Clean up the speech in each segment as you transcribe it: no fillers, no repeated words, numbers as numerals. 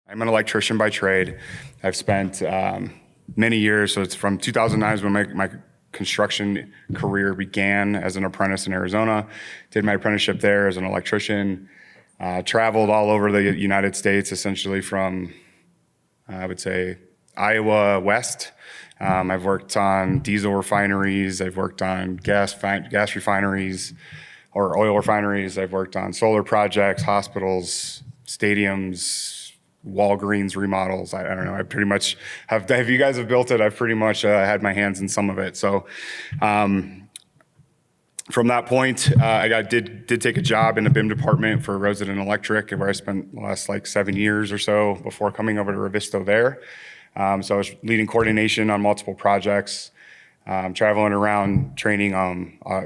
I'm an electrician by trade. I've spent many years, so it's from 2009 is when my construction career began as an apprentice in Arizona. Did my apprenticeship there as an electrician. Traveled all over the United States, essentially from, I would say, Iowa west. I've worked on diesel refineries. I've worked on gas refineries or oil refineries. I've worked on solar projects, hospitals, stadiums, Walgreens remodels. I don't know. I pretty much have, if you guys have built it, I've pretty much had my hands in some of it. So from that point, I did take a job in the BIM department for Resident Electric, where I spent the last 7 years or so before coming over to Revizto there. So I was leading coordination on multiple projects, traveling around training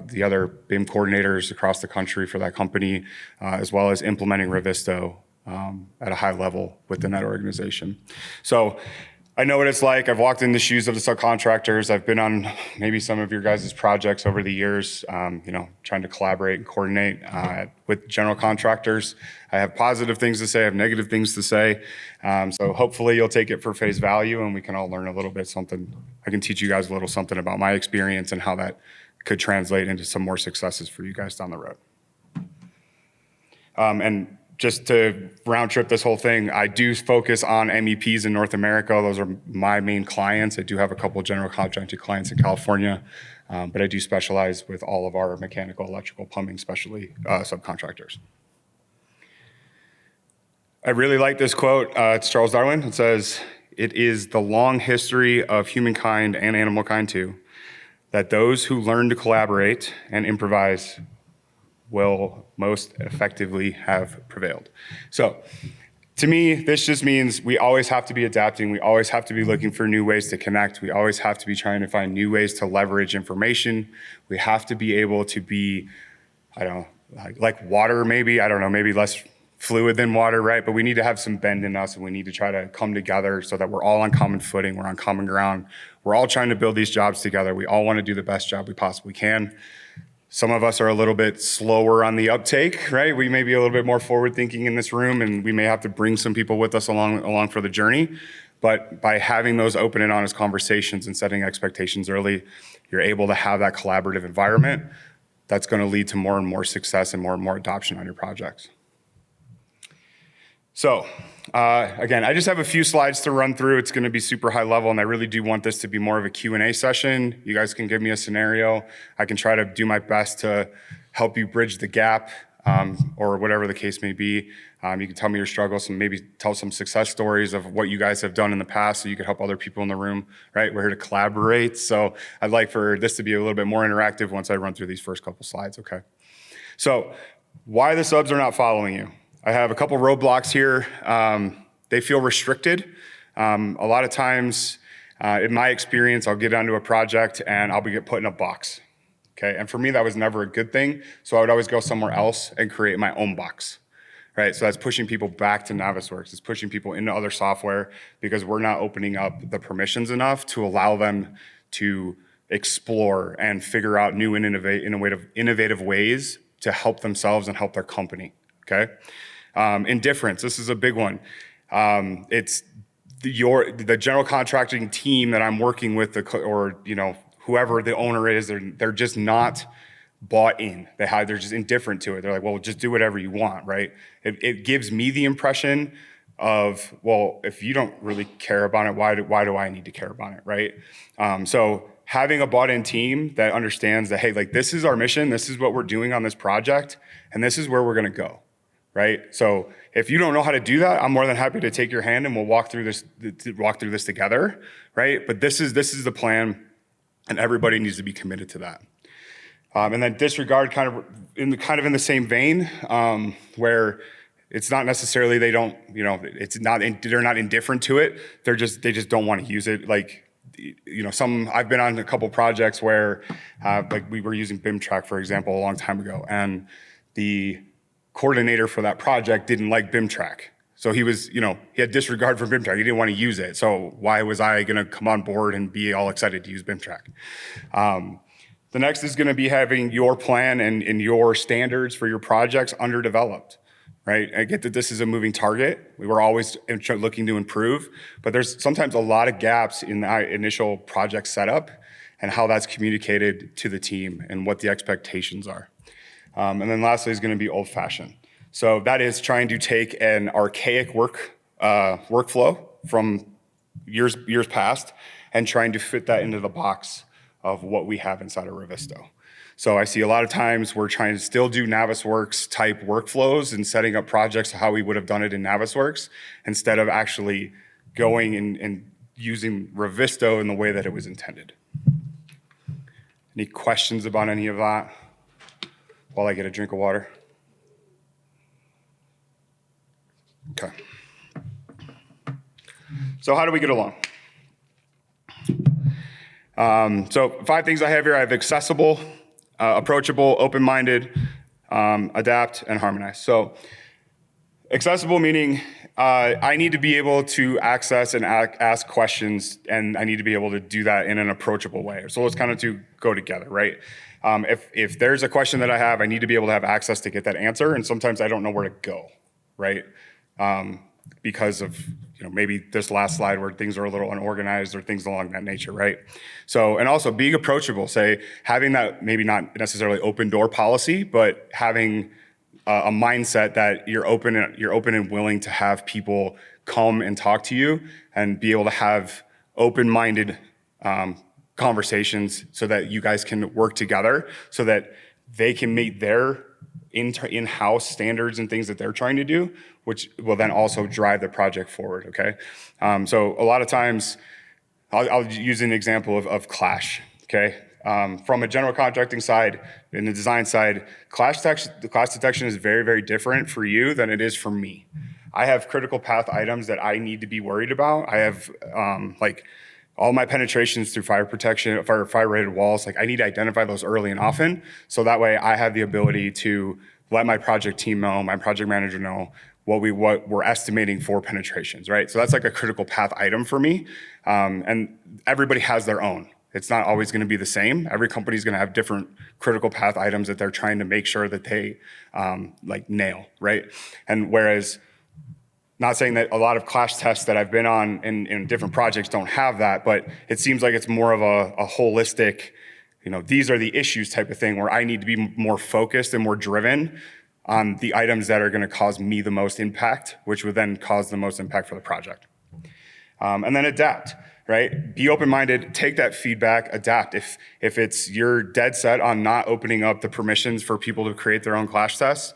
the other BIM coordinators across the country for that company, as well as implementing Revizto at a high level within that organization. So I know what it's like. I've walked in the shoes of the subcontractors. I've been on maybe some of your guys' projects over the years, trying to collaborate and coordinate with general contractors. I have positive things to say, I have negative things to say. So hopefully you'll take it for face value and we can all learn a little bit something. I can teach you guys a little something about my experience and how that could translate into some more successes for you guys down the road. And just to round trip this whole thing, I do focus on MEPs in North America. Those are my main clients. I do have a couple general contracting clients in California, but I do specialize with all of our mechanical, electrical, plumbing, especially subcontractors. I really like this quote. It's Charles Darwin. It says, "It is the long history of humankind and animal kind too, that those who learn to collaborate and improvise will most effectively have prevailed." So to me, this just means we always have to be adapting. We always have to be looking for new ways to connect. We always have to be trying to find new ways to leverage information. We have to be able to be, like water maybe, maybe less fluid than water, right? But we need to have some bend in us and we need to try to come together so that we're all on common footing, we're on common ground. We're all trying to build these jobs together. We all want to do the best job we possibly can. Some of us are a little bit slower on the uptake, right? We may be a little bit more forward thinking in this room and we may have to bring some people with us along for the journey. But by having those open and honest conversations and setting expectations early, you're able to have that collaborative environment that's going to lead to more and more success and more adoption on your projects. So again, I just have a few slides to run through. It's going to be super high level, and I really do want this to be more of a Q&A session. You guys can give me a scenario. I can try to do my best to help you bridge the gap, or whatever the case may be. You can tell me your struggles and maybe tell some success stories of what you guys have done in the past so you could help other people in the room, right? We're here to collaborate. So I'd like for this to be a little bit more interactive once I run through these first couple slides, okay? So why the subs are not following you. I have a couple roadblocks here. They feel restricted. A lot of times, in my experience, I'll get onto a project and I'll get put in a box, okay? And for me, that was never a good thing. So I would always go somewhere else and create my own box, right? So that's pushing people back to Navisworks. It's pushing people into other software because we're not opening up the permissions enough to allow them to explore and figure out new and innovative ways to help themselves and help their company, okay? Indifference, this is a big one. It's the general contracting team that I'm working with, or whoever the owner is, they're just not bought in. They're just indifferent to it. They're like, well, just do whatever you want, right? It gives me the impression of, well, if you don't really care about it, why do I need to care about it, right? So having a bought-in team that understands that, hey, this is our mission, this is what we're doing on this project, and this is where we're gonna go. Right? So if you don't know how to do that, I'm more than happy to take your hand and we'll walk through this together, right? But this is the plan and everybody needs to be committed to that. And then disregard kind of in the same vein, where it's not necessarily they're not indifferent to it. They just don't want to use it. I've been on a couple projects where we were using BIMtrack, for example, a long time ago, and the coordinator for that project didn't like BIMtrack. So he had disregard for BIMtrack. He didn't want to use it. So why was I going to come on board and be all excited to use BIMtrack? The next is going to be having your plan and your standards for your projects underdeveloped, right? I get that this is a moving target. We were always looking to improve, but there's sometimes a lot of gaps in the initial project setup and how that's communicated to the team and what the expectations are. And then lastly is going to be old-fashioned. So that is trying to take an archaic workflow from years past and trying to fit that into the box of what we have inside of Revizto. So I see a lot of times we're trying to still do Navisworks type workflows and setting up projects how we would have done it in Navisworks instead of actually going and using Revizto in the way that it was intended. Any questions about any of that while I get a drink of water? Okay. So how do we get along? So 5 things I have here. I have accessible, approachable, open-minded, adapt, and harmonize. So accessible meaning I need to be able to access and ask questions, and I need to be able to do that in an approachable way. So let's kind of go together, right? If there's a question that I have, I need to be able to have access to get that answer, and sometimes I don't know where to go, right? Because of maybe this last slide where things are a little unorganized or things along that nature, right? So, and also being approachable, say having that maybe not necessarily open door policy, but having a mindset that you're open and willing to have people come and talk to you and be able to have open-minded conversations so that you guys can work together so that they can meet their in-house standards and things that they're trying to do, which will then also drive the project forward, okay? So a lot of times, I'll use an example of clash, okay? From a general contracting side and the design side, the clash detection is very, very different for you than it is for me. I have critical path items that I need to be worried about. I have like all my penetrations through fire protection, fire-rated walls, like I need to identify those early and often, so that way I have the ability to let my project team know, my project manager know what we're estimating for penetrations, right? So that's like a critical path item for me, and everybody has their own. It's not always going to be the same. Every company is going to have different critical path items that they're trying to make sure that they like nail, right? And whereas, not saying that a lot of clash tests that I've been on in different projects don't have that, but it seems like it's more of a holistic, these are the issues type of thing where I need to be more focused and more driven on the items that are going to cause me the most impact, which would then cause the most impact for the project. And then adapt, right? Be open-minded, take that feedback, adapt. If it's you're dead set on not opening up the permissions for people to create their own clash tests,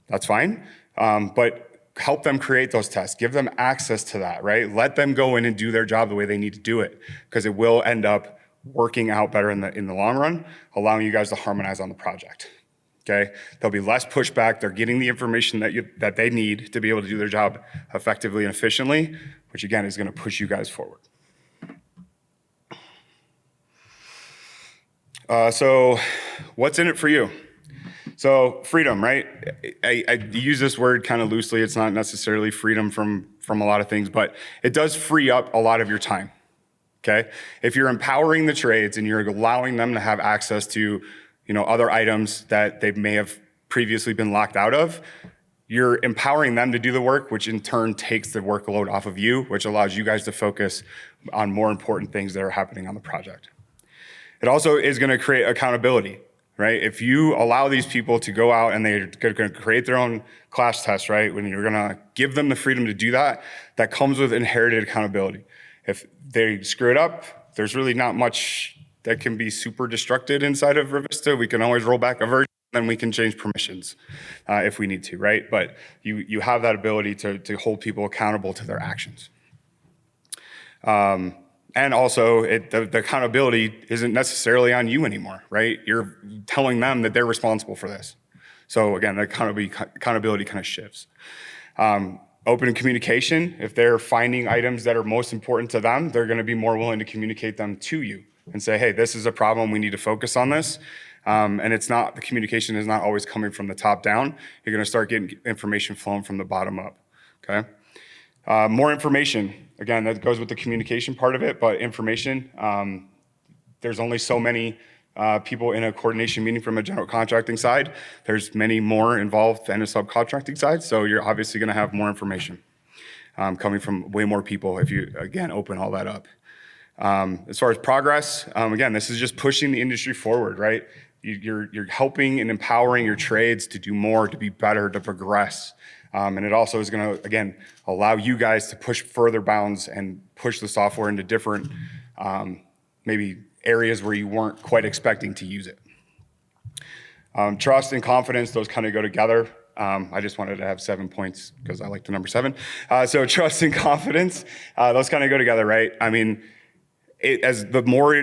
that's fine. But help them create those tests. Give them access to that, right? Let them go in and do their job the way they need to do it, because it will end up working out better in the long run, allowing you guys to harmonize on the project. Okay, there'll be less pushback. They're getting the information that they need to be able to do their job effectively and efficiently, which again is going to push you guys forward. So, what's in it for you? So freedom, right? I use this word kind of loosely. It's not necessarily freedom from a lot of things, but it does free up a lot of your time, okay? If you're empowering the trades and you're allowing them to have access to, other items that they may have previously been locked out of, you're empowering them to do the work, which in turn takes the workload off of you, which allows you guys to focus on more important things that are happening on the project. It also is going to create accountability. Right? If you allow these people to go out and they're going to create their own clash test, right? When you're going to give them the freedom to do that, that comes with inherited accountability. If they screw it up, there's really not much that can be super destructed inside of Revizto. We can always roll back a version, then we can change permissions if we need to, right? But you have that ability to hold people accountable to their actions. And also, the accountability isn't necessarily on you anymore, right? You're telling them that they're responsible for this. So again, the accountability kind of shifts. Open communication, if they're finding items that are most important to them, they're going to be more willing to communicate them to you and say, hey, this is a problem, we need to focus on this. And the communication is not always coming from the top down. You're going to start getting information flowing from the bottom up, okay? More information. Again, that goes with the communication part of it, but information, there's only so many people in a coordination meeting from a general contracting side. There's many more involved than a subcontracting side, so you're obviously going to have more information coming from way more people if you, again, open all that up. As far as progress, again, this is just pushing the industry forward, right? You're helping and empowering your trades to do more, to be better, to progress. And it also is going to, again, allow you guys to push further bounds and push the software into different, maybe areas where you weren't quite expecting to use it. Trust and confidence, those kind of go together. I just wanted to have 7 points because I like the number 7. So trust and confidence, those kind of go together, right? I mean, the more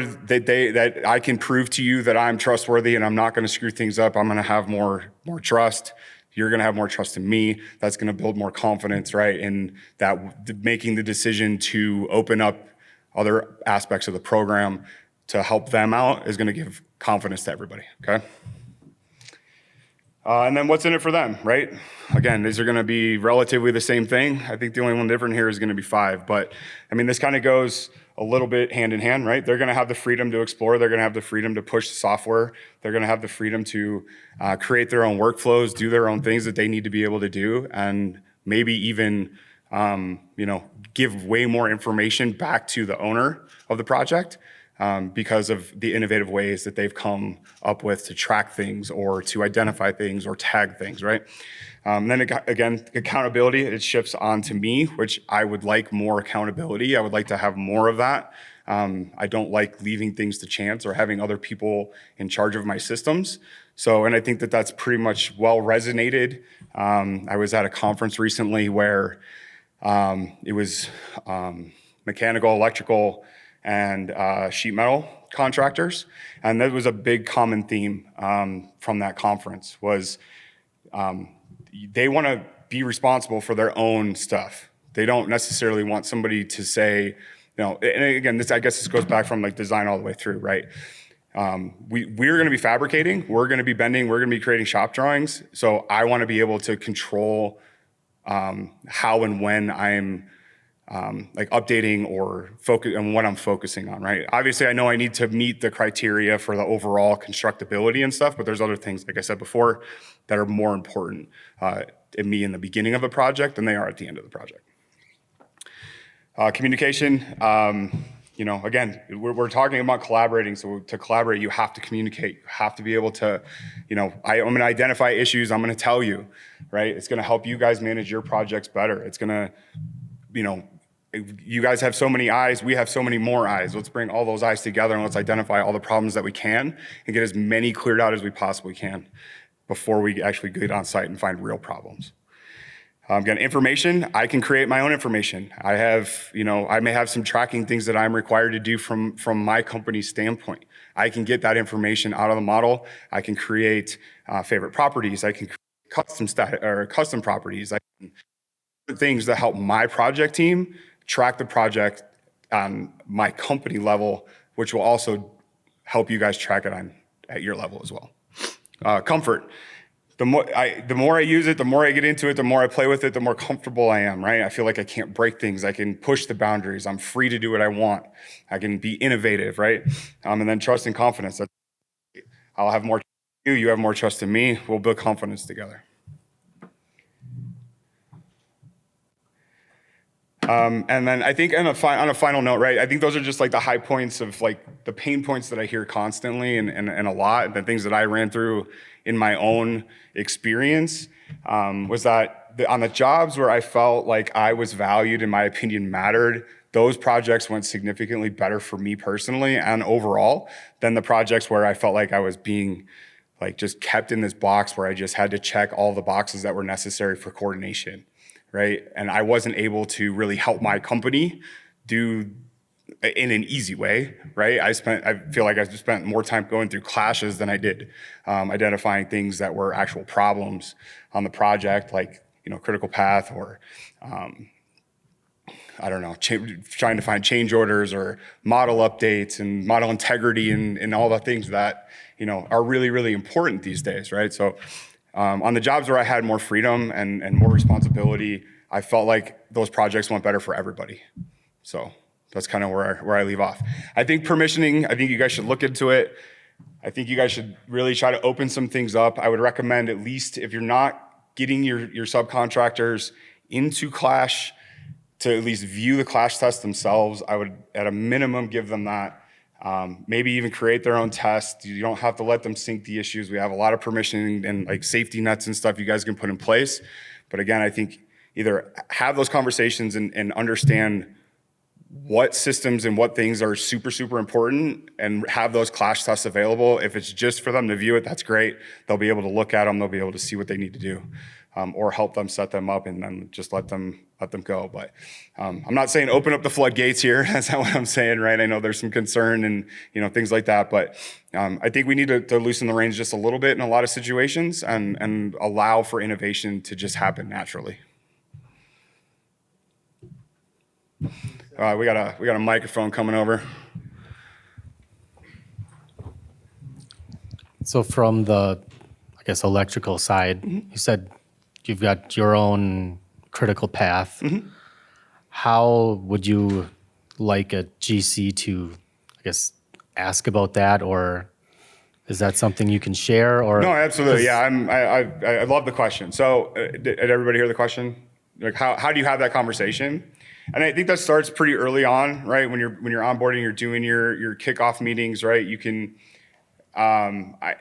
that I can prove to you that I'm trustworthy and I'm not going to screw things up, I'm going to have more trust. You're going to have more trust in me. That's going to build more confidence, right? In that making the decision to open up other aspects of the program to help them out is going to give confidence to everybody, okay? And then what's in it for them, right? Again, these are going to be relatively the same thing. I think the only one different here is going to be 5. But, I mean, this kind of goes a little bit hand in hand, right? They're going to have the freedom to explore. They're going to have the freedom to push the software. They're going to have the freedom to create their own workflows, do their own things that they need to be able to do, and maybe even give way more information back to the owner of the project because of the innovative ways that they've come up with to track things or to identify things or tag things, right? Then again, accountability, it shifts on to me, which I would like more accountability. I would like to have more of that. I don't like leaving things to chance or having other people in charge of my systems. So, and I think that that's pretty much well resonated. I was at a conference recently where it was mechanical, electrical, and sheet metal contractors. And that was a big common theme from that conference was they want to be responsible for their own stuff. They don't necessarily want somebody to say, and again, I guess this goes back from like design all the way through, right? We're going to be fabricating, we're going to be bending, we're going to be creating shop drawings. So I want to be able to control how and when I'm like updating or focus on what I'm focusing on, right? Obviously, I know I need to meet the criteria for the overall constructability and stuff, but there's other things, like I said before, that are more important in me in the beginning of the project than they are at the end of the project. Communication, again, we're talking about collaborating. So to collaborate, you have to communicate. You have to be able to, I'm going to identify issues. I'm going to tell you, right? It's going to help you guys manage your projects better. It's going to, you guys have so many eyes, we have so many more eyes. Let's bring all those eyes together and let's identify all the problems that we can and get as many cleared out as we possibly can before we actually get on site and find real problems. Again, information, I can create my own information. I have, I may have some tracking things that I'm required to do from my company's standpoint. I can get that information out of the model. I can create favorite properties. I can create custom properties. I can things that help my project team track the project on my company level, which will also help you guys track it at your level as well. Comfort. The more I use it, the more I get into it, the more I play with it, the more comfortable I am, right? I feel like I can't break things. I can push the boundaries. I'm free to do what I want. I can be innovative, right? And then trust and confidence. I'll have more trust in you. You have more trust in me. We'll build confidence together. And then I think on a final note, right, I think those are just like the high points of like the pain points that I hear constantly and a lot, the things that I ran through in my own experience was that on the jobs where I felt like I was valued and my opinion mattered, those projects went significantly better for me personally and overall than the projects where I felt like I was being like just kept in this box where I just had to check all the boxes that were necessary for coordination. Right? And I wasn't able to really help my company do in an easy way, right? I feel like I spent more time going through clashes than I did identifying things that were actual problems on the project, like, critical path or, trying to find change orders or model updates and model integrity and all the things that, are really, really important these days, right? So on the jobs where I had more freedom and more responsibility, I felt like those projects went better for everybody. So That's kind of where I leave off. I think permissioning, I think you guys should look into it. I think you guys should really try to open some things up. I would recommend, at least if you're not getting your subcontractors into Clash, to at least view the Clash tests themselves. I would, at a minimum, give them that. Maybe even create their own test. You don't have to let them sync the issues. We have a lot of permissioning and like safety nets and stuff you guys can put in place. But again, I think either have those conversations and understand what systems and what things are super, super important, and have those Clash tests available. If it's just for them to view it, that's great. They'll be able to look at them. They'll be able to see what they need to do, or help them set them up, and then just let them go. But I'm not saying open up the floodgates here. That's not what I'm saying, right? I know there's some concern and things like that, but I think we need to loosen the reins just a little bit in a lot of situations, and allow for innovation to just happen naturally. We got a microphone coming over. So from the, I guess, electrical side, you said you've got your own critical path. How would you like a GC to, I guess, ask about that, or is that something you can share? Or No, absolutely. Yeah, I love the question. So did everybody hear the question? Like, how do you have that conversation? And I think that starts pretty early on, right? When you're onboarding, you're doing your kickoff meetings, right? You can,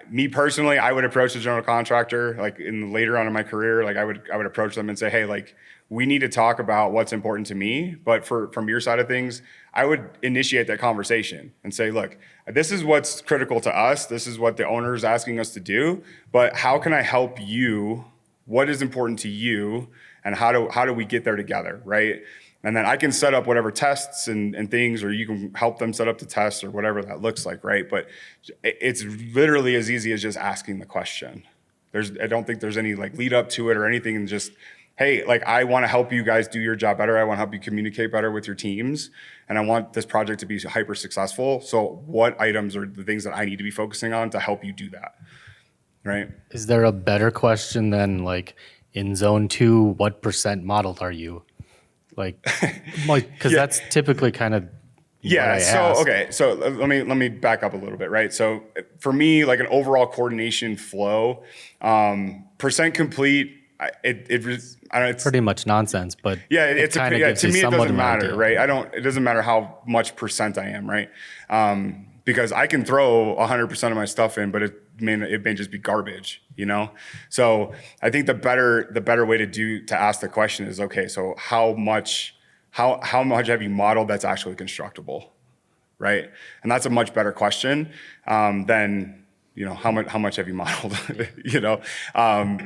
me personally, I would approach the general contractor, like later on in my career, like I would approach them and say, hey, like, we need to talk about what's important to me. But from your side of things, I would initiate that conversation and say, look, this is what's critical to us. This is what the owner is asking us to do. But how can I help you? What is important to you? And how do we get there together, right? And then I can set up whatever tests and things, or you can help them set up the tests, or whatever that looks like, right? But it's literally as easy as just asking the question. I don't think there's any like lead up to it or anything, and just, hey, like, I want to help you guys do your job better. I want to help you communicate better with your teams, and I want this project to be hyper successful. So what items are the things that I need to be focusing on to help you do that, right? is there a better question than, like, in zone 2, what % modeled are you? Like, because that's typically kind of Yeah. So ask. okay. So let me back up a little bit, right? So for me, like an overall coordination flow, percent complete. I don't know, it's Pretty much nonsense, but yeah. it It's kinda yeah. gives To you me, it somewhat doesn't of an matter, idea. right? It doesn't matter how much percent I am, right? Because I can throw 100% of my stuff in, but it may just be garbage, So I think the better way to ask the question is, okay, so how much have you modeled that's actually constructible, right? And that's a much better question than how much have you modeled,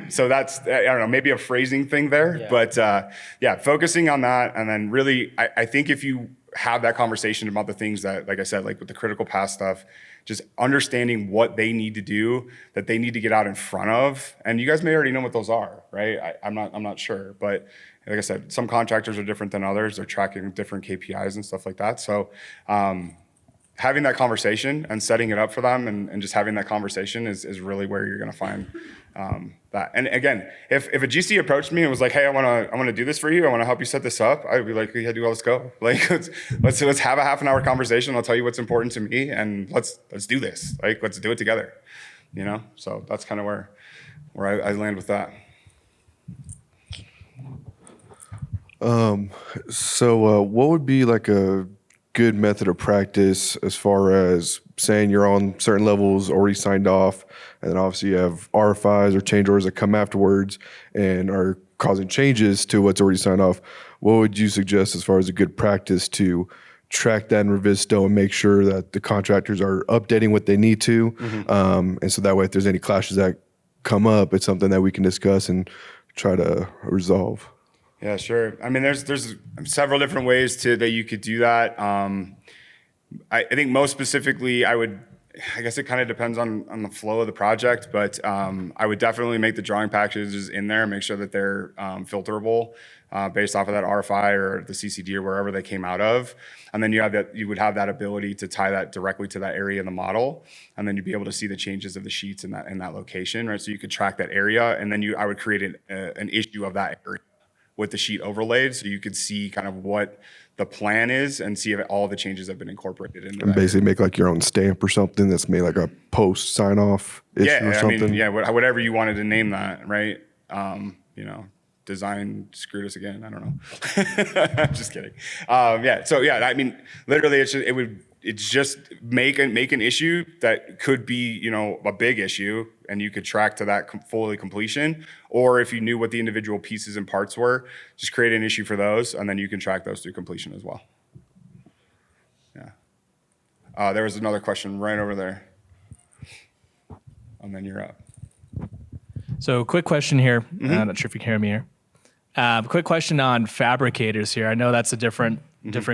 So that's, I don't know, maybe a phrasing thing there, Yeah. but yeah, focusing on that, and then really, I think if you have that conversation about the things that, like I said, like with the critical path stuff, just understanding what they need to do, that they need to get out in front of, and you guys may already know what those are, right? I'm not sure, but like I said, some contractors are different than others. They're tracking different KPIs and stuff like that. So having that conversation and setting it up for them, and just having that conversation is really where you're going to find that. And again, if a GC approached me and was like, hey, I want to do this for you, I want to help you set this up, I'd be like, yeah, let's go. Like, let's have a half an hour conversation. I'll tell you what's important to me, and let's do this. Like, let's do it together. So that's kind of where I land with that. So what would be like a good method of practice as far as saying you're on certain levels already signed off, and then obviously you have RFIs or change orders that come afterwards and are causing changes to what's already signed off? What would you suggest as far as a good practice to track that in Revizto and make sure that the contractors are updating what they need to? And so that way, if there's any clashes that come up, it's something that we can discuss and try to resolve. Yeah, sure. I mean, there's several different ways that you could do that. I think most specifically, I guess it kind of depends on the flow of the project, but I would definitely make the drawing packages in there, make sure that they're filterable based off of that RFI or the CCD or wherever they came out of. And then you would have that ability to tie that directly to that area in the model, and then you'd be able to see the changes of the sheets in that location, right? So you could track that area, and then I would create an issue of that area with the sheet overlaid, so you could see kind of what the plan is and see if all the changes have been incorporated into And that. basically make like your own stamp or something that's made like a post sign off issue or I something. mean, yeah, whatever you wanted to name that, right? You know, design screwed us again. I don't know. I'm just kidding. Yeah. So yeah, I mean, literally, it's just make an issue that could be, you know, a big issue, and you could track to that fully completion. Or if you knew what the individual pieces and parts were, just create an issue for those, and then you can track those through completion as well. Yeah. There was another question right over there. And then you're up. So quick question here. I'm not sure if you can hear me here. Quick question on fabricators here. I know that's a different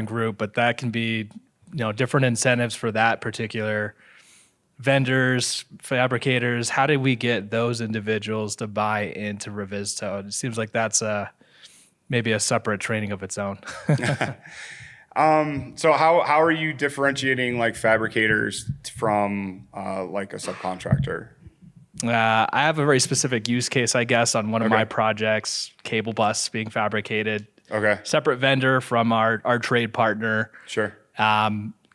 group, but that can be, you know, different incentives for that particular vendors, fabricators. How did we get those individuals to buy into Revizto? It seems like that's maybe a separate training of its own. So how are you differentiating like fabricators from like a subcontractor? I have a very specific use case, I guess, on one of my projects, cable bus being fabricated. Okay. Separate vendor from our trade partner. Sure.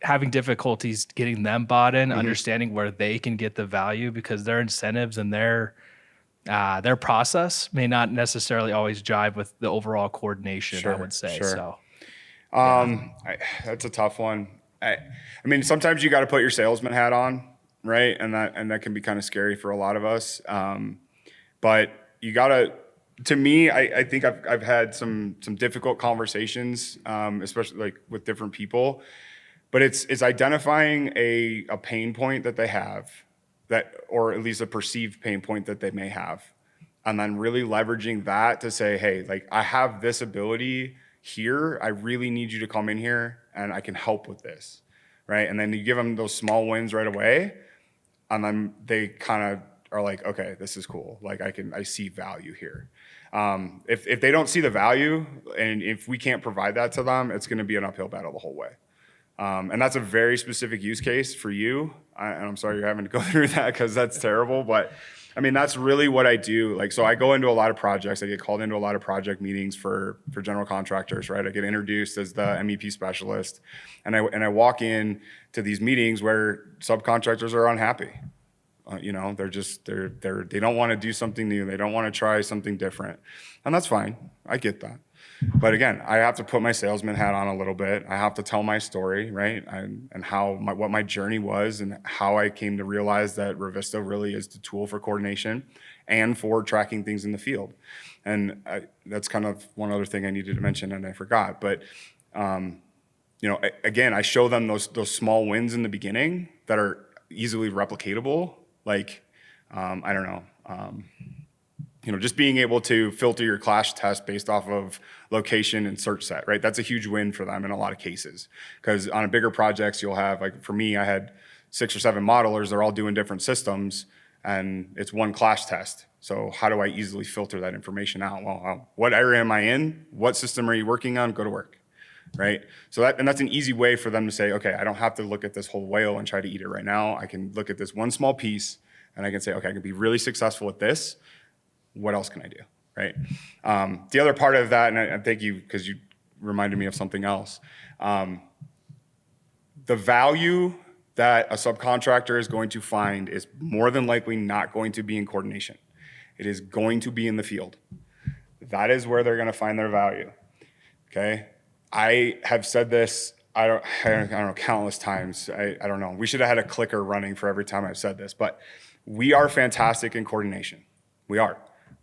Having difficulties getting them bought in, understanding where they can get the value because their incentives and their process may not necessarily always jive with the overall coordination, I would say. Sure. So That's a tough one. I mean, sometimes you got to put your salesman hat on, right? And that can be kind of scary for a lot of us. But you gotta, to me, I think I've had some difficult conversations, especially like with different people. But it's identifying a pain point that they have, that, or at least a perceived pain point that they may have, and then really leveraging that to say, hey, like I have this ability here. I really need you to come in here, and I can help with this, right? And then you give them those small wins right away, and then they kind of are like, okay, this is cool. Like I see value here. If they don't see the value, and if we can't provide that to them, it's going to be an uphill battle the whole way. And that's a very specific use case for you. And I'm sorry you're having to go through that because that's terrible. But I mean, that's really what I do. Like, so I go into a lot of projects. I get called into a lot of project meetings for general contractors, right? I get introduced as the MEP specialist, and I walk in to these meetings where subcontractors are unhappy. You know, they don't want to do something new. They don't want to try something different, and that's fine. I get that. But again, I have to put my salesman hat on a little bit. I have to tell my story, right? And what my journey was and how I came to realize that Revizto really is the tool for coordination and for tracking things in the field. And that's kind of one other thing I needed to mention and I forgot. But, you know, again, I show them those small wins in the beginning that are easily replicatable. Like, I don't know, you know, just being able to filter your clash test based off of location and search set, right? That's a huge win for them in a lot of cases. Because on bigger projects, you'll have, like for me, I had 6 or 7 modelers. They're all doing different systems, and it's one clash test. So how do I easily filter that information out? Well, what area am I in? What system are you working on? Go to work, right? So that's an easy way for them to say, okay, I don't have to look at this whole whale and try to eat it right now. I can look at this one small piece, and I can say, okay, I can be really successful at this. What else can I do, right? The other part of that, and I thank you because you reminded me of something else. The value that a subcontractor is going to find is more than likely not going to be in coordination. It is going to be in the field. That is where they're going to find their value, okay? I have said this, I don't know, countless times. I don't know. We should have had a clicker running for every time I've said this, but we are fantastic in coordination. We are.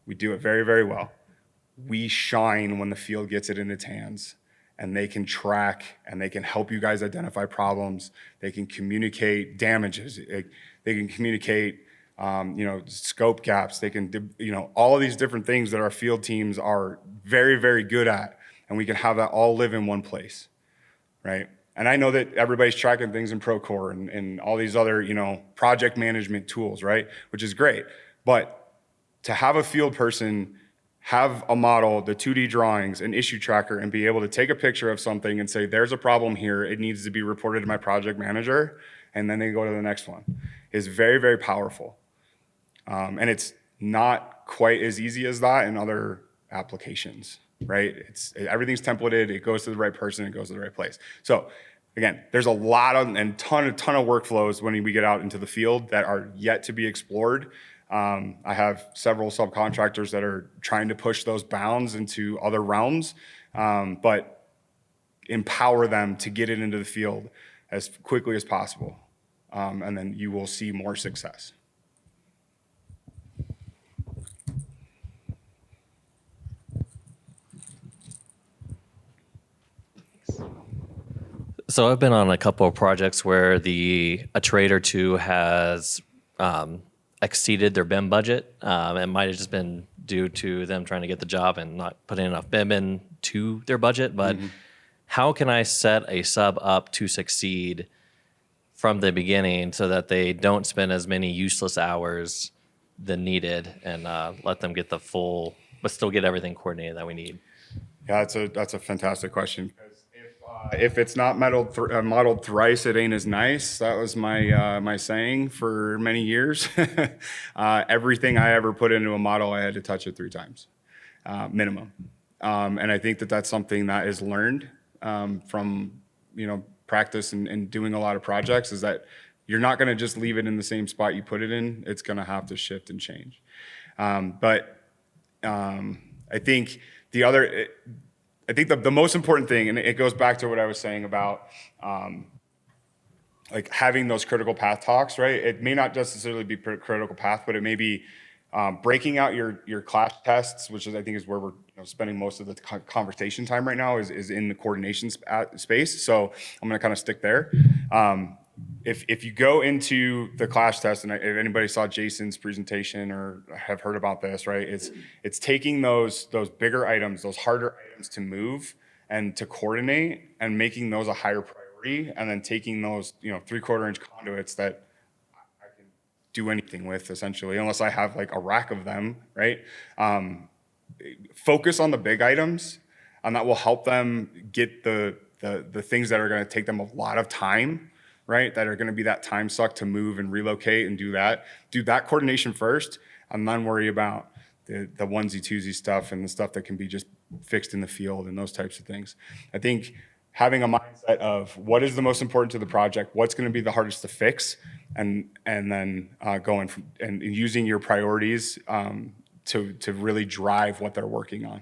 We do it very, very well. We shine when the field gets it in its hands, and they can track and they can help you guys identify problems. They can communicate damages. They can communicate, you know, scope gaps. They can, you know, all of these different things that our field teams are very, very good at, and we can have that all live in one place, right? And I know that everybody's tracking things in Procore and all these other, you know, project management tools, right? Which is great, but to have a field person have a model, the 2D drawings, an issue tracker, and be able to take a picture of something and say, there's a problem here, it needs to be reported to my project manager, and then they go to the next one, is very, very powerful. And it's not quite as easy as that in other applications, right? Everything's templated. It goes to the right person. It goes to the right place. So again, there's a lot of and ton of workflows when we get out into the field that are yet to be explored. I have several subcontractors that are trying to push those bounds into other realms, but empower them to get it into the field as quickly as possible. And then you will see more success. So I've been on a couple of projects where a trade or two has exceeded their BIM budget. It might have just been due to them trying to get the job and not putting enough BIM into their budget. But how can I set a sub up to succeed from the beginning so that they don't spend as many useless hours than needed, and let them get the full, but still get everything coordinated that we need? Yeah, that's a fantastic question. If it's not modeled thrice, it ain't as nice. That was my saying for many years. Everything I ever put into a model, I had to touch it 3 times, minimum. And I think that's something that is learned from practice and doing a lot of projects, is that you're not going to just leave it in the same spot you put it in. It's going to have to shift and change. But I think the most important thing, and it goes back to what I was saying about like having those critical path talks, right? It may not necessarily be critical path, but it may be breaking out your clash tests, which I think is where we're spending most of the conversation time right now, is in the coordination space. So I'm going to kind of stick there. If you go into the clash test, and if anybody saw Jason's presentation or have heard about this, right? It's taking those bigger items, those harder items to move and to coordinate, and making those a higher priority, and then taking those 3/4 inch conduits that I can do anything with, essentially, unless I have like a rack of them, right? Focus on the big items, and that will help them get the things that are going to take them a lot of time, right? That are going to be that time suck to move and relocate and do that coordination first, and then worry about the onesie twosie stuff and the stuff that can be just fixed in the field and those types of things. I think having a mindset of what is the most important to the project, what's going to be the hardest to fix, and then going from and using your priorities to really drive what they're working on.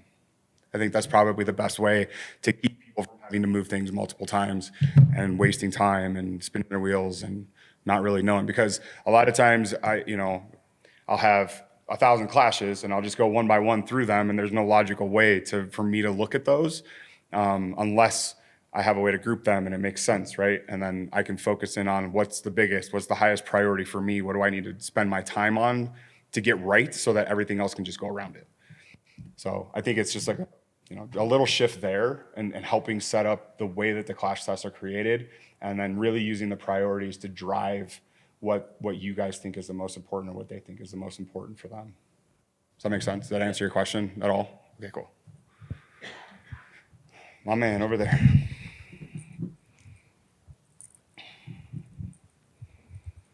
I think that's probably the best way to keep people from having to move things multiple times and wasting time and spinning their wheels and not really knowing. Because a lot of times I'll have 1,000 clashes and I'll just go one by one through them, and there's no logical way for me to look at those unless I have a way to group them and it makes sense, right? And then I can focus in on what's the biggest, what's the highest priority for me, what do I need to spend my time on to get right, so that everything else can just go around it. So I think it's just like a little shift there, and helping set up the way that the clash tests are created, and then really using the priorities to drive what you guys think is the most important, or what they think is the most important for them. Does that make sense? Does that answer your question at all? Okay, cool. My man over there.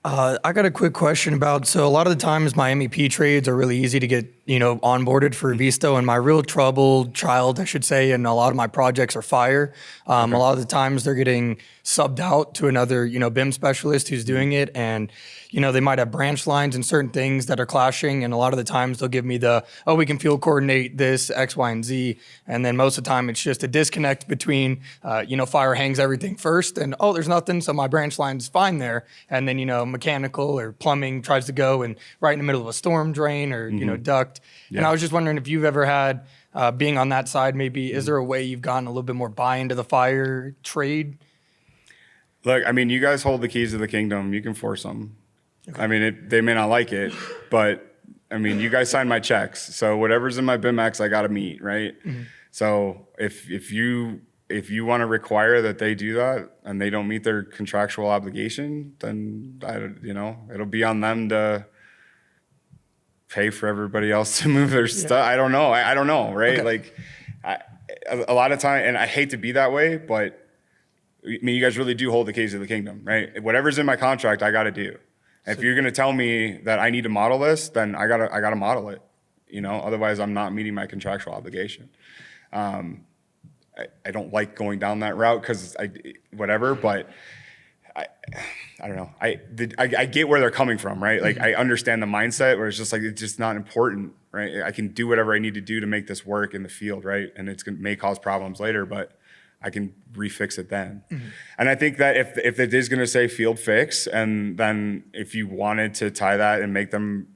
I got a quick question about, so a lot of the times my MEP trades are really easy to get, onboarded for Revizto, and my real child, I should say, and a lot of my projects are fire. A lot of the times they're getting subbed out to another, BIM specialist who's doing it, and, they might have branch lines and certain things that are clashing, and a lot of the times they'll give me we can field coordinate this, X, Y, and Z, and then most of the time it's just a disconnect between, fire hangs everything first, and, there's nothing, so my branch line's fine there, and then, mechanical or plumbing tries to go and right in the middle of a storm drain or, duct. Yeah. And I was just wondering if you've ever had, being on that side, maybe, is there a way you've gotten a little bit more buy-in to the fire trade? Look, you guys hold the keys to the kingdom. You can force them. Okay. They may not like it, but you guys sign my checks. So whatever's in my BIMX, I got to meet, right? Mm-hmm. So if you want to require that they do that and they don't meet their contractual obligation, then it'll be on them to pay for everybody else to move their stuff. I don't know. I don't know, right? Okay. A lot of time, and I hate to be that way, but you guys really do hold the keys of the kingdom, right? Whatever's in my contract, I got to do. If you're going to tell me that I need to model this, then I gotta model it. otherwise I'm not meeting my contractual obligation. I don't like going down that route because but I don't know. I get where they're coming from, right? Like I understand the mindset where it's just like, it's just not important, right? I can do whatever I need to do to make this work in the field, right? And may cause problems later, but I can refix it then. And I think that if it is going to say field fix, and then if you wanted to tie that and make them,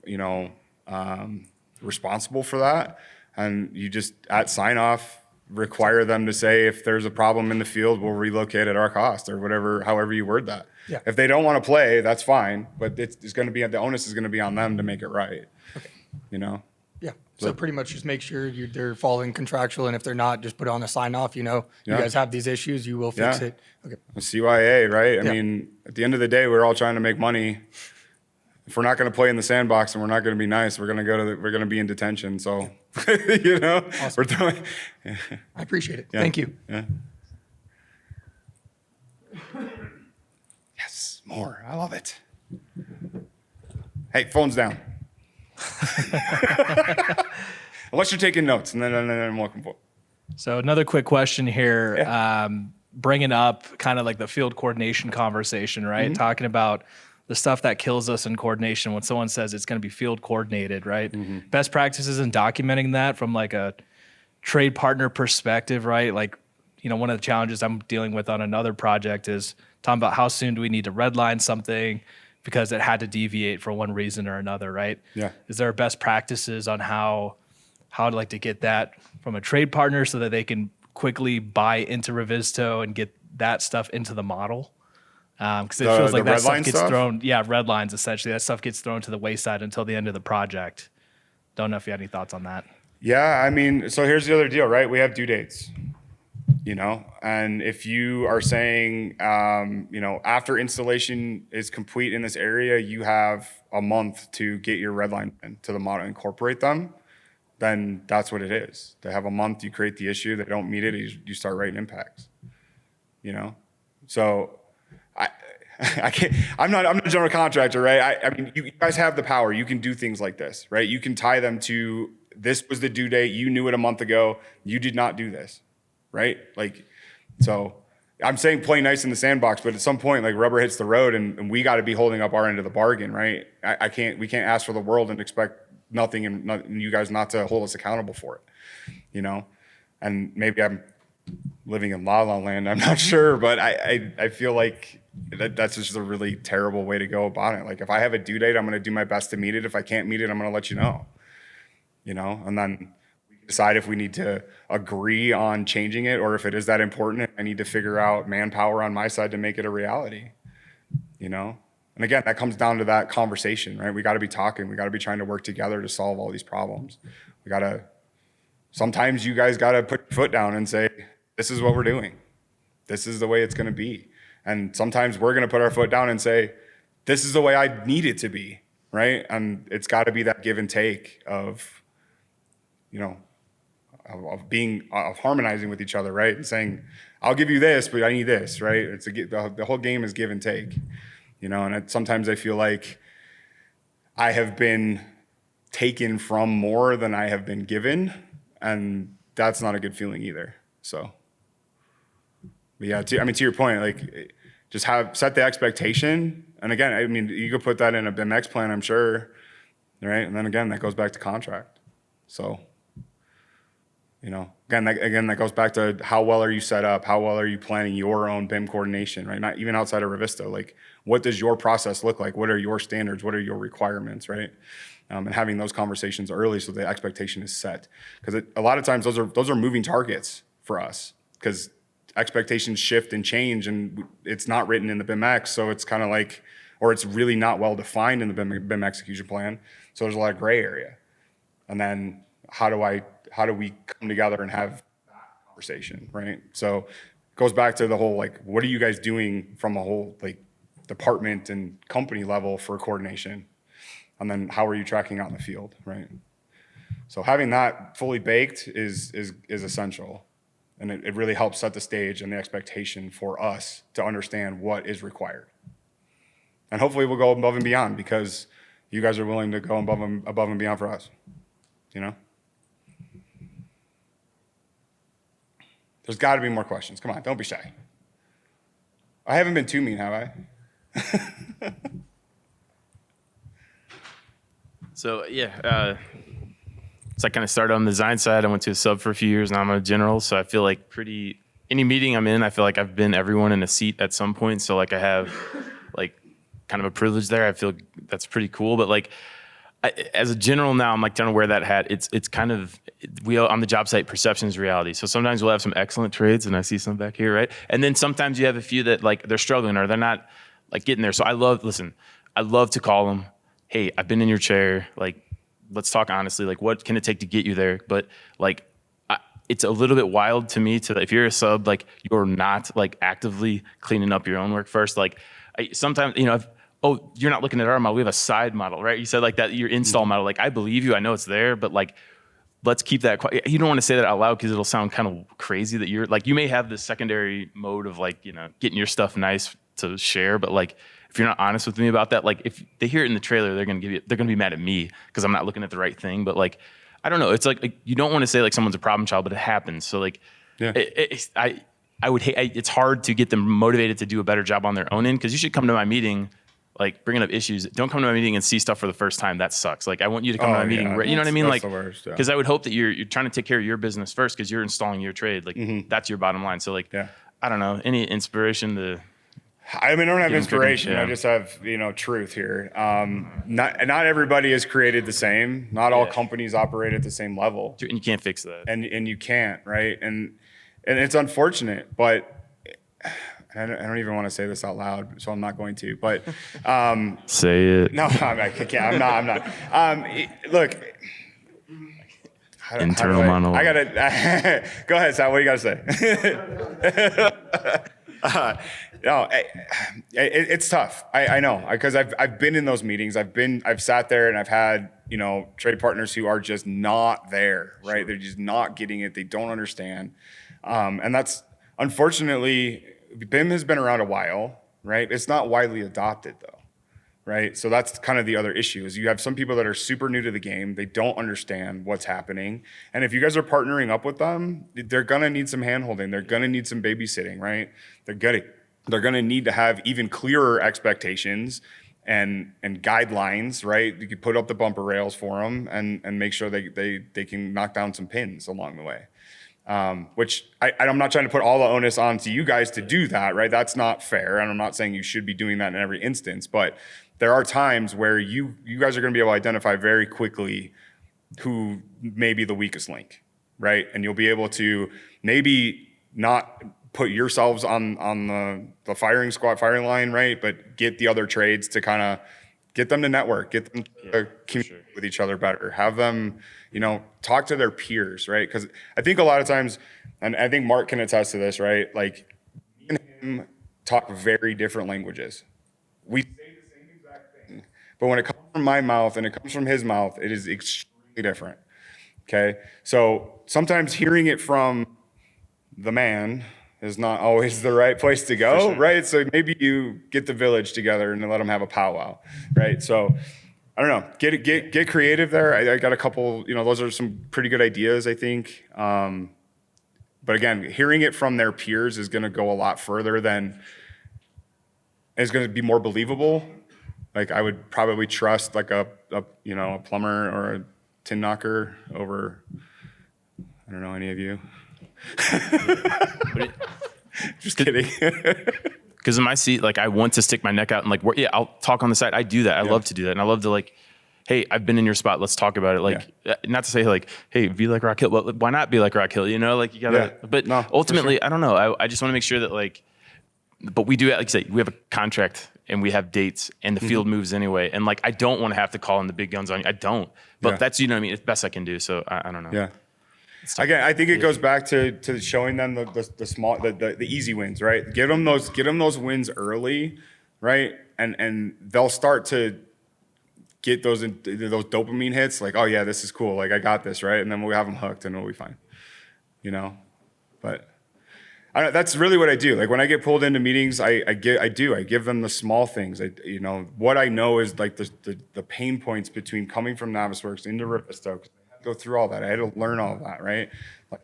responsible for that, and you just at sign off require them to say, if there's a problem in the field, we'll relocate at our cost, or whatever, however you word that. Yeah. If they don't want to play, that's fine, but it's going to be, the onus is going to be on them to make it right. Okay. Yeah. So pretty much just make sure they're following contractual, and if they're not, just put it on a sign off, you Yeah. guys have these issues, you will fix Yeah. it. Okay. A CYA, right? I Yeah. mean, at the end of the day, we're all trying to make money. If we're not going to play in the sandbox and we're not going to be nice, we're going to be in detention. So, we're doing. I appreciate it. Yeah. Thank you. Yeah. Yes, more. I love it. Hey, phones down. Unless you're taking notes, and then I'm welcome for. So another quick question here, bringing up kind of like the field coordination conversation, right? Talking about the stuff that kills us in coordination when someone says it's going to be field coordinated, right? Best practices in documenting that from like a trade partner perspective, right? Like, one of the challenges I'm dealing with on another project is talking about how soon do we need to redline something because it had to deviate for one reason or another, right? Yeah. Is there best practices on how I'd like to get that from a trade partner so that they can quickly buy into Revizto and get that stuff into the model? Because it feels like the that red stuff line gets stuff? thrown. Yeah, red lines essentially. That stuff gets thrown to the wayside until the end of the project. Don't know if you had any thoughts on that. Yeah, I mean, so here's the other deal, right? We have due dates, and if you are saying, after installation is complete in this area, you have a month to get your red line into the model, incorporate them, then that's what it is. They have a month, you create the issue, they don't meet it, you start writing impacts, So I can't, I'm not a general contractor, right? I mean, you guys have the power. You can do things like this, right? You can tie them to, this was the due date. You knew it a month ago. You did not do this, right? So I'm saying play nice in the sandbox, but at some point, rubber hits the road, and we got to be holding up our end of the bargain, right? We can't ask for the world and expect nothing and you guys not to hold us accountable for it, And maybe I'm living in La La Land, I'm not sure, but I feel like that's just a really terrible way to go about it. If I have a due date, I'm going to do my best to meet it. If I can't meet it, I'm going to let you know, and then we can decide if we need to agree on changing it, or if it is that important, I need to figure out manpower on my side to make it a reality, And again, that comes down to that conversation, right? We got to be talking. We got to be trying to work together to solve all these problems. Sometimes you guys got to put your foot down and say, this is what we're doing. This is the way it's going to be. And sometimes we're going to put our foot down and say, this is the way I need it to be, right? And it's got to be that give and take of, of harmonizing with each other, right? And saying, I'll give you this, but I need this, right? The whole game is give and take, and sometimes I feel like I have been taken from more than I have been given, and that's not a good feeling either. So, but yeah, to your point, just set the expectation. And again, I mean, you could put that in a BIMX plan, I'm sure, right? And then again, that goes back to contract. So, again, that goes back to how well are you set up? How well are you planning your own BIM coordination, right? Not even outside of Revizto. What does your process look like? What are your standards? What are your requirements, right? And having those conversations early so the expectation is set. Because a lot of times those are moving targets for us, because expectations shift and change, and it's not written in the BIMX, so it's kind of or it's really not well defined in the BIM execution plan. So there's a lot of gray area. And then how do we come together and have that conversation, right? So it goes back to the whole, what are you guys doing from a whole, department and company level for coordination? And then how are you tracking out in the field, right? So having that fully baked is essential. And it really helps set the stage and the expectation for us to understand what is required. And hopefully we'll go above and beyond, because you guys are willing to go above and beyond for us. you know? There's got to be more questions. Come on, don't be shy. I haven't been too mean, have I? So yeah, so I kind of started on the design side. I went to a sub for a few years. Now I'm a general. So I feel like any meeting I'm in, I feel like I've been everyone in a seat at some point. So like I have like kind of a privilege there. I feel that's pretty cool. But like as a general now, I'm like trying to wear that hat. It's kind of on the job site, perception is reality. So sometimes we'll have some excellent trades, and I see some back here, right? And then sometimes you have a few that like they're struggling or they're not like getting there. So I love to call them. Hey, I've been in your chair. Like, let's talk honestly. Like, what can it take to get you there? But like, it's a little bit wild to me if you're a sub, like you're not like actively cleaning up your own work first. Like, sometimes oh, you're not looking at our model. We have a side model, right? You said like that your install model. Like, I believe you. I know it's there, but like, let's keep that quiet. You don't want to say that out loud because it'll sound kind of crazy that you're like, you may have this secondary mode of like, getting your stuff nice to share, but like, if you're not honest with me about that, like if they hear it in the trailer, they're going to be mad at me because I'm not looking at the right thing. But like, I don't know. It's like you don't want to say like someone's a problem child, but it happens. So like, Yeah. I would hate. It's hard to get them motivated to do a better job on their own end because you should come to my meeting, like bringing up issues. Don't come to my meeting and see stuff for the first time. That sucks. Like I want you to come to my meeting. You know what I mean? That's Like the worst, yeah. because I would hope that you're trying to take care of your business first because you're installing your trade. Like that's your bottom line. So like, I don't know, any inspiration to. I mean, I don't have Give 'em inspiration. cooking, yeah. I just have, truth here. Not everybody is created the same. Not all companies operate at the same level, And you can't fix that. and you can't, right? And it's unfortunate, but I don't even want to say this out loud, so I'm not going to. But Say it. no, I can't. I'm not. Look. Internal monologue. I gotta go ahead, Sal. What do you gotta say? No, it's tough. I know because I've been in those meetings. I've sat there and I've had trade partners who are just not there, right? Sure. They're just not getting it. They don't understand, and that's unfortunately BIM has been around a while, right? It's not widely adopted though, right? So that's kind of the other issue is you have some people that are super new to the game. They don't understand what's happening, and if you guys are partnering up with them, they're gonna need some handholding. They're gonna need some babysitting, right? They're going to need to have even clearer expectations and guidelines, right? You could put up the bumper rails for them and make sure they can knock down some pins along the way. Which I'm not trying to put all the onus onto you guys to do that, right? That's not fair. And I'm not saying you should be doing that in every instance, but there are times where you guys are going to be able to identify very quickly who may be the weakest link, right? And you'll be able to maybe not put yourselves on the firing line, right? But get the other trades to kind of get them to network, get them to communicate with each other better, have them, talk to their peers, right? Because I think a lot of times, and I think Mark can attest to this, right? Like me and him talk very different languages. We say the same exact thing, but when it comes from my mouth and it comes from his mouth, it is extremely different. Okay, so sometimes hearing it from the man is not always the right place to go, right? So maybe you get the village together and let them have a powwow, right? So I don't know, get creative there. I got a couple, those are some pretty good ideas, I think. But again, hearing it from their peers is going to go a lot further than it's going to be more believable. Like I would probably trust like a plumber or a tin knocker over, I don't know, any of you. Just kidding. Because in my seat, like I want to stick my neck out and like, I'll talk on the side. I do that. I love to do that. And I love to like, hey, I've been in your spot. Let's talk about it. Like, not to say like, hey, be like Rock Hill. But why not be like Rock Hill? Like you gotta, but ultimately, I don't know. I just want to make sure that like, but we do, like you say, we have a contract and we have dates and the field moves anyway. And like, I don't want to have to call in the big guns on you. I don't, but that's, what I mean? It's best I can do. So I don't know. Yeah. Again, I think it goes back to showing them the small, the easy wins, right? Get them those wins early, right? And they'll start to get those dopamine hits, like, oh yeah, this is cool, like I got this, right? And then we'll have them hooked and we'll be fine, But that's really what I do. Like when I get pulled into meetings, I give them the small things. What I know is like the pain points between coming from Navisworks into Revizto. go through all that. I had to learn all of that, right? Like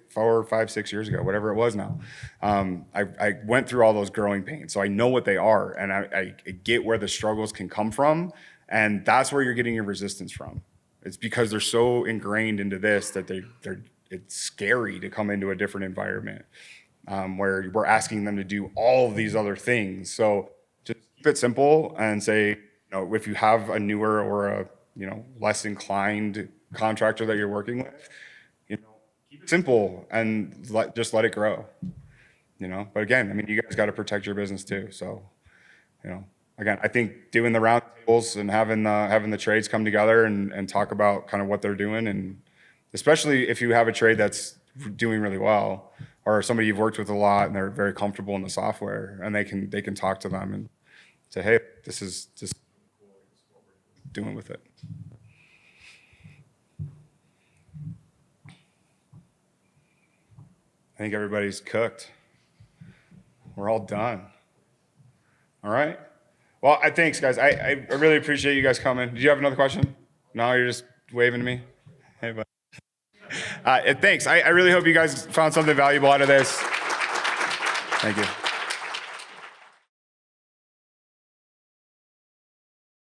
4, 5, 6 years ago, whatever it was now. I went through all those growing pains, so I know what they are, and I get where the struggles can come from, and that's where you're getting your resistance from. It's because they're so ingrained into this that it's scary to come into a different environment where we're asking them to do all of these other things. So just keep it simple and say, you know, if you have a newer or a, you know, less inclined contractor that you're working with, you know, keep it simple and just let it grow, you know. But again, I mean, you guys got to protect your business too. So, you know, again, I think doing the round tables and having the trades come together and talk about kind of what they're doing, and especially if you have a trade that's doing really well, or somebody you've worked with a lot and they're very comfortable in the software, and they can talk to them and say, hey, this is what we're doing with it. I think everybody's cooked. We're all done. All right. Well, thanks, guys. I really appreciate you guys coming. Did you have another question? No, you're just waving to me. Hey, bud. Thanks. I really hope you guys found something valuable out of this. Thank you.